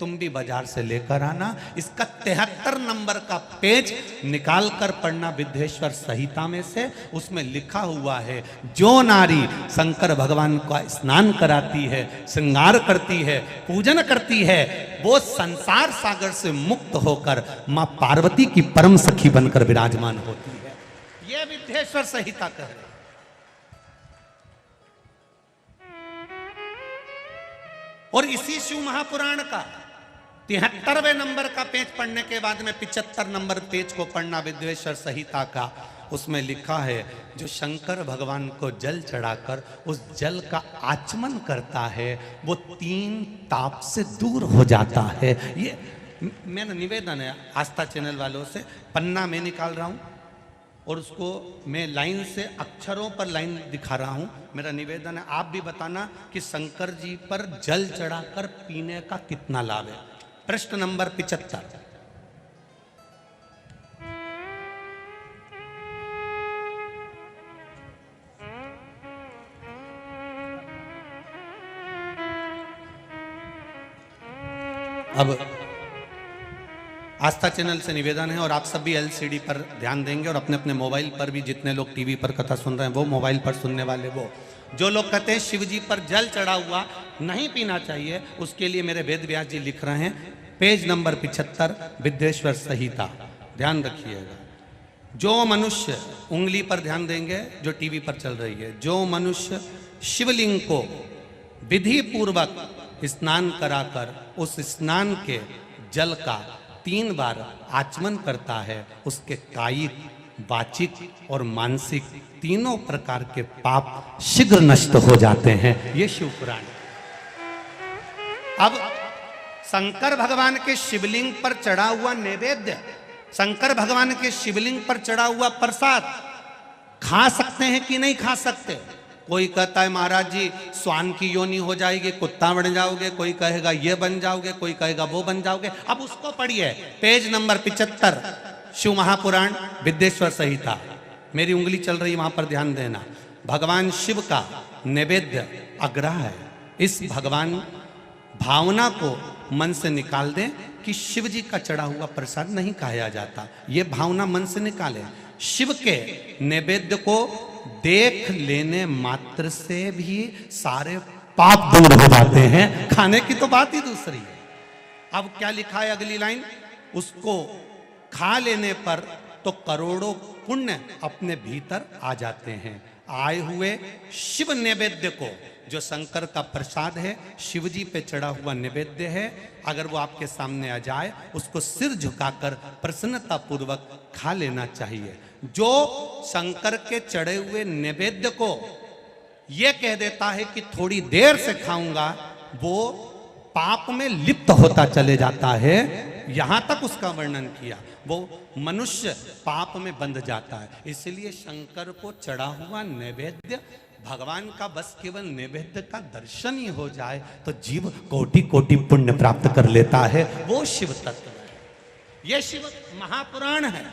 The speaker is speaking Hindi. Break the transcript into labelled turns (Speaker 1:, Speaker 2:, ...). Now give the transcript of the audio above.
Speaker 1: तुम भी बाजार से लेकर आना। इसका 73 नंबर का पेज निकाल कर पढ़ना विद्येश्वर संहिता में से। उसमें लिखा हुआ है, जो नारी शंकर भगवान का स्नान कराती है, श्रृंगार करती है, पूजन करती है, वो संसार सागर से मुक्त होकर मां पार्वती की परम सखी बनकर विराजमान होती है। यह विद्येश्वर संहिता कह रहे। और इसी शिव महापुराण का 73वें नंबर का पेज पढ़ने के बाद में 75 नंबर पेज को पढ़ना विद्येश्वर संहिता का। उसमें लिखा है, जो शंकर भगवान को जल चढ़ाकर उस जल का आचमन करता है वो 3 ताप से दूर हो जाता है। ये मेरा निवेदन है आस्था चैनल वालों से, पन्ना मैं निकाल रहा हूं और उसको मैं लाइन से अक्षरों पर लाइन दिखा रहा हूं। मेरा निवेदन है आप भी बताना कि शंकर जी पर जल चढ़ाकर पीने का कितना लाभ है। प्रश्न नंबर 75। अब आस्था चैनल से निवेदन है और आप सब भी एलसीडी पर ध्यान देंगे और अपने अपने मोबाइल पर भी, जितने लोग टीवी पर कथा सुन रहे हैं वो, मोबाइल पर सुनने वाले वो, जो लोग कहते हैं शिव जी पर जल चढ़ा हुआ नहीं पीना चाहिए, उसके लिए मेरे वेद व्यास जी लिख रहे हैं पेज नंबर 75 विद्येश्वर संहिता। ध्यान रखिएगा, जो मनुष्य, उंगली पर ध्यान देंगे जो टीवी पर चल रही है, जो मनुष्य शिवलिंग को विधि पूर्वक स्नान कराकर उस स्नान के जल का 3 बार आचमन करता है, उसके कायिक, वाचिक और मानसिक तीनों प्रकार के पाप शीघ्र नष्ट हो जाते हैं। ये शिव पुराण। अब शंकर भगवान के शिवलिंग पर चढ़ा हुआ नैवेद्य, शंकर भगवान के शिवलिंग पर चढ़ा हुआ प्रसाद खा सकते हैं कि नहीं खा सकते? कोई कहता है महाराज जी स्वान की योनि हो जाएगी, कुत्ता बन जाओगे, कोई कहेगा ये बन जाओगे, कोई कहेगा वो बन जाओगे। अब उसको पढ़िए, पेज नंबर 75 शिव महापुराण विद्येश्वर संहिता। मेरी उंगली चल रही, वहां पर ध्यान देना। भगवान शिव का नैवेद्य अग्रह है। इस भगवान भावना को मन से निकाल दें कि शिव जी का चढ़ा हुआ प्रसाद नहीं खाया जाता, ये भावना मन से निकालें। शिव के नैवेद्य को देख लेने मात्र से भी सारे पाप दूर हो जाते हैं, खाने की तो बात ही दूसरी है। अब क्या लिखा है अगली लाइन, उसको खा लेने पर तो करोड़ों पुण्य अपने भीतर आ जाते हैं। आए हुए शिव नैवेद्य को, जो शंकर का प्रसाद है, शिव जी पे चढ़ा हुआ नैवेद्य है, अगर वो आपके सामने आ जाए उसको सिर झुकाकर प्रसन्नता पूर्वक खा लेना चाहिए। जो शंकर के चढ़े हुए नैवेद्य को ये कह देता है कि थोड़ी देर से खाऊंगा, वो पाप में लिप्त होता चले जाता है। यहां तक उसका वर्णन किया, वो मनुष्य पाप में बंध जाता है। इसलिए शंकर को चढ़ा हुआ नैवेद्य, भगवान का बस केवल नैवेद्य का दर्शन ही हो जाए तो जीव कोटि कोटि पुण्य प्राप्त कर लेता है। वो शिव तत्व है, ये शिव महापुराण है।